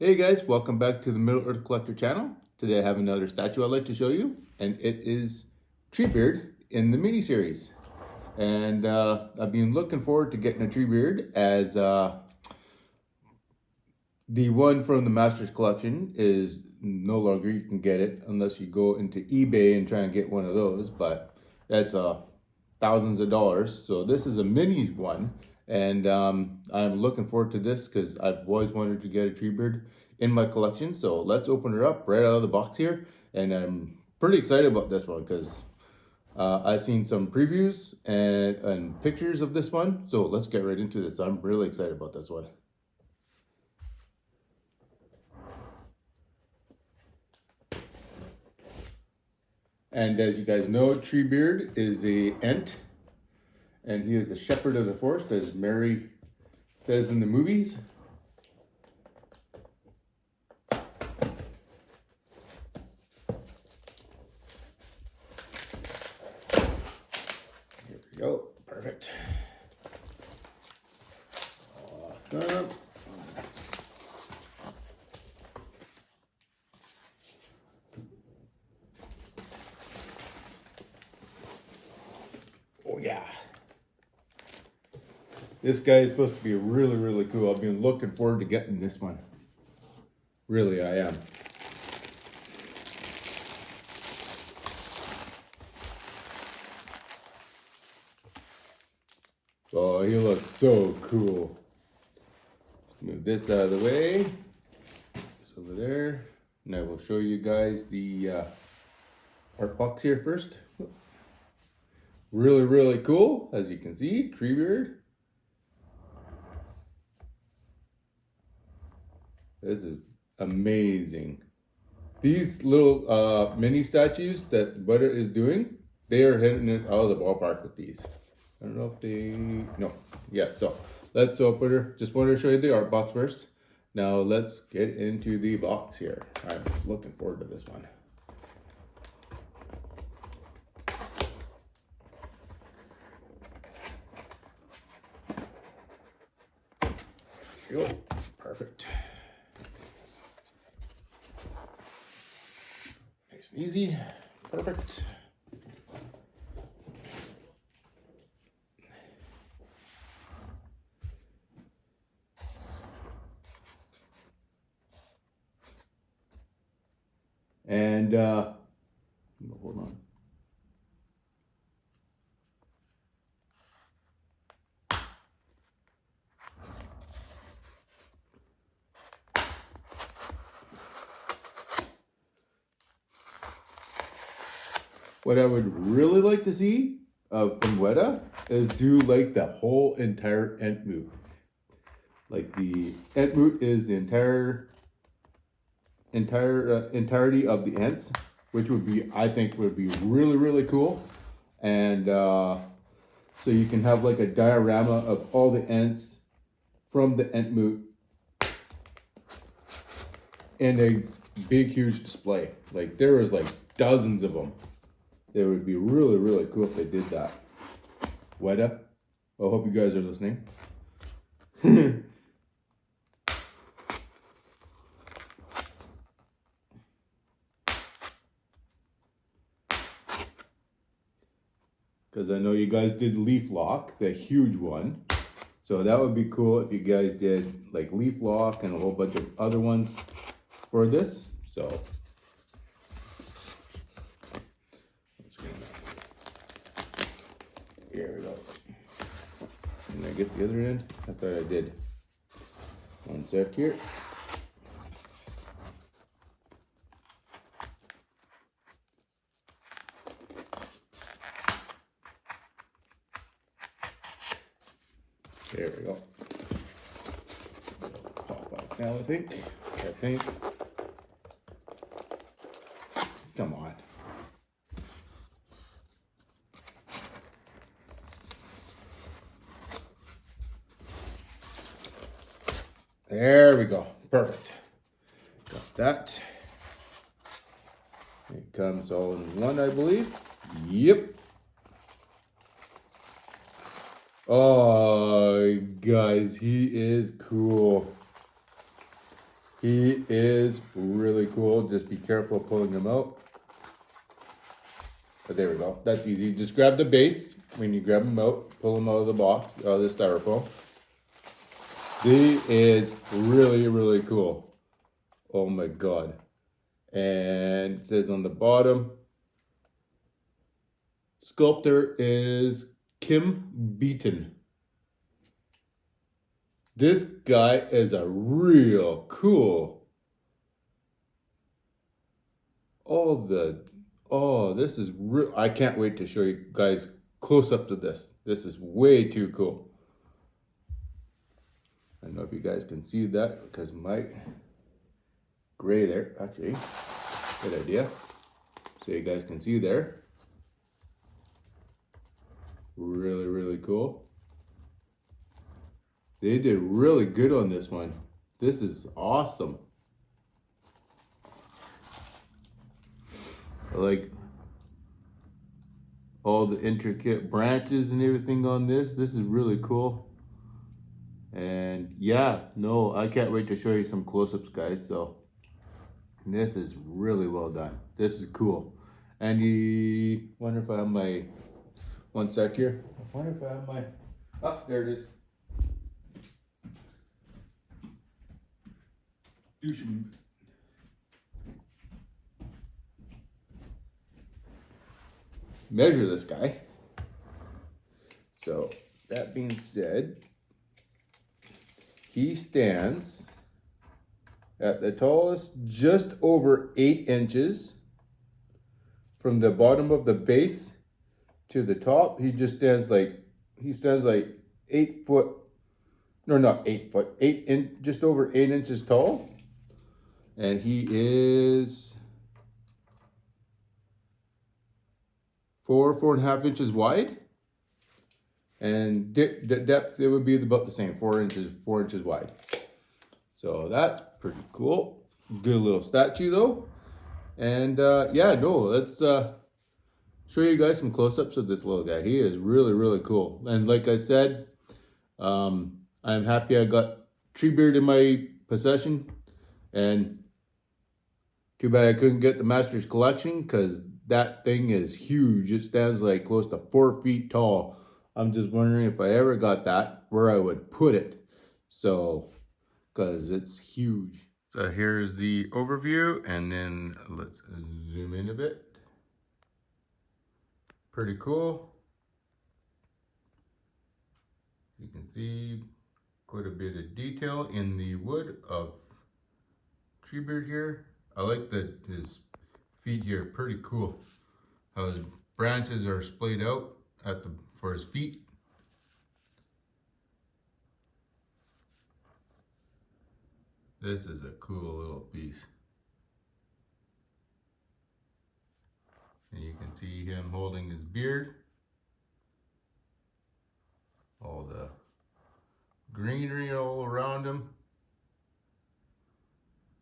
Hey guys, welcome back to the Middle Earth Collector channel. Today I have another statue I'd like to show you, and it is Treebeard in the mini series. And I've been looking forward to getting a Treebeard, as the one from the Masters collection is no longer. You can get it unless you go into eBay and try and get one of those, but that's thousands of dollars. So this is a mini one. And I'm looking forward to this because I've always wanted to get a Treebeard in my collection. So let's open her up right out of the box here. And I'm pretty excited about this one because I've seen some previews and pictures of this one. So let's get right into this. I'm really excited about this one. And as you guys know, Treebeard is a Ent. And he is the shepherd of the forest, as Mary says in the movies. Here we go. Perfect. Awesome. Oh yeah. This guy is supposed to be really, really cool. I've been looking forward to getting this one. Really, I am. Oh, he looks so cool. Let's move this out of the way. This over there. And I will show you guys the art box here first. Really, really cool. As you can see, Treebeard. This is amazing. These little mini statues that Weta is doing, they are hitting it out of the ballpark with these. I don't know if they, no. Yeah, so let's open her. Just wanted to show you the art box first. Now let's get into the box here. I'm looking forward to this one. Here we go. Perfect. Nice and easy. Perfect. And hold on. What I would really like to see from Weta is do like the whole entire Entmoot. Like the Entmoot is the entirety of the Ents, which would be, I think, would be really, really cool. And so you can have like a diorama of all the Ents from the Entmoot in a big, huge display. Like there was like dozens of them. It would be really, really cool if they did that. Weta, I hope you guys are listening. Because I know you guys did Leaf Lock, the huge one. So that would be cool if you guys did like Leaf Lock and a whole bunch of other ones for this. So here we go. Did I get the other end? I thought I did. One sec here. There we go. Pop off now, I think. Come on. There we go. Perfect. Got that. It comes all in one, I believe. Yep. Oh, guys, he is cool. He is really cool. Just be careful pulling him out. But there we go. That's easy. Just grab the base. When you grab them out, pull them out of the box, out of the styrofoam. He is really, really cool. Oh my God. And it says on the bottom, sculptor is Kim Beaton. This guy is a real cool. This is real. I can't wait to show you guys close up to this. This is way too cool. I don't know if you guys can see that because my gray there, actually, good idea. So you guys can see there. Really, really cool. They did really good on this one. This is awesome. I like all the intricate branches and everything on this. This is really cool. And yeah, no, I can't wait to show you some close-ups, guys. So this is really well done. This is cool. And you wonder if I have my, one sec here. I wonder if I have my, oh, there it is. Measure this guy. So that being said, he stands at the tallest just over 8 inches from the bottom of the base to the top. He stands like 8 foot, no, not 8 foot, just over 8 inches tall. And he is 4.5 inches wide. And the depth, it would be about the same, 4 inches wide. So that's pretty cool. Good little statue though. And yeah, no, let's show you guys some close-ups of this little guy. He is really, really cool. And like I said, I'm happy I got Treebeard in my possession. And too bad I couldn't get the Master's Collection because that thing is huge. It stands like close to 4 feet tall. I'm just wondering if I ever got that, where I would put it. So, because it's huge. So here's the overview, and then let's zoom in a bit. Pretty cool. You can see quite a bit of detail in the wood of Treebeard here. I like that his feet here, pretty cool. How his branches are splayed out for his feet. This is a cool little piece. And you can see him holding his beard. All the greenery all around him.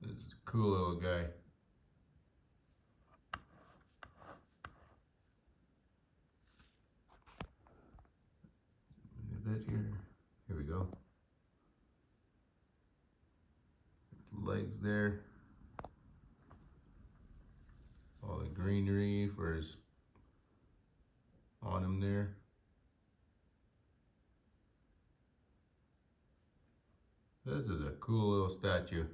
This is a cool little guy. A bit here. Here we go. Legs there. All the greenery for his on him there. This is a cool little statue.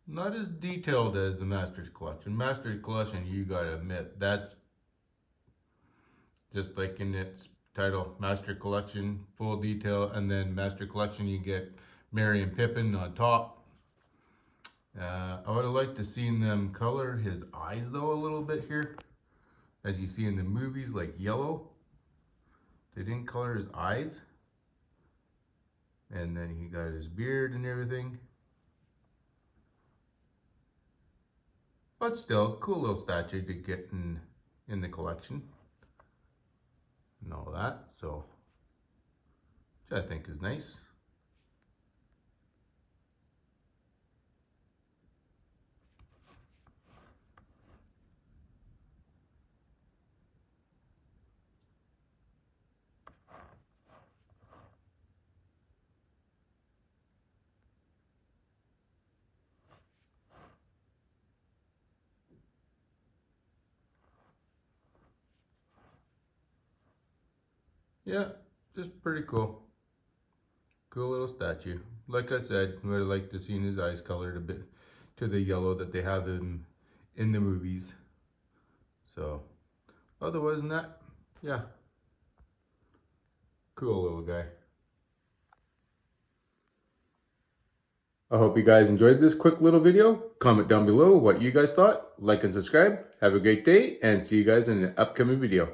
Not as detailed as the Master's Collection. Master's Collection, you gotta admit, that's just like in its title, Master Collection, full detail, and then Master Collection, you get Merry and Pippin on top. I would have liked to seen them color his eyes though a little bit here. As you see in the movies, like yellow. They didn't color his eyes. And then he got his beard and everything. But still, cool little statue to get in the collection. And all that, so, which I think is nice. yeah, just pretty cool. Cool little statue. Like I said, would have liked to seen his eyes colored a bit to the yellow that they have in the movies. So, otherwise than that, yeah, cool little guy. I hope you guys enjoyed this quick little video. Comment down below what you guys thought. Like and subscribe. Have a great day and see you guys in an upcoming video.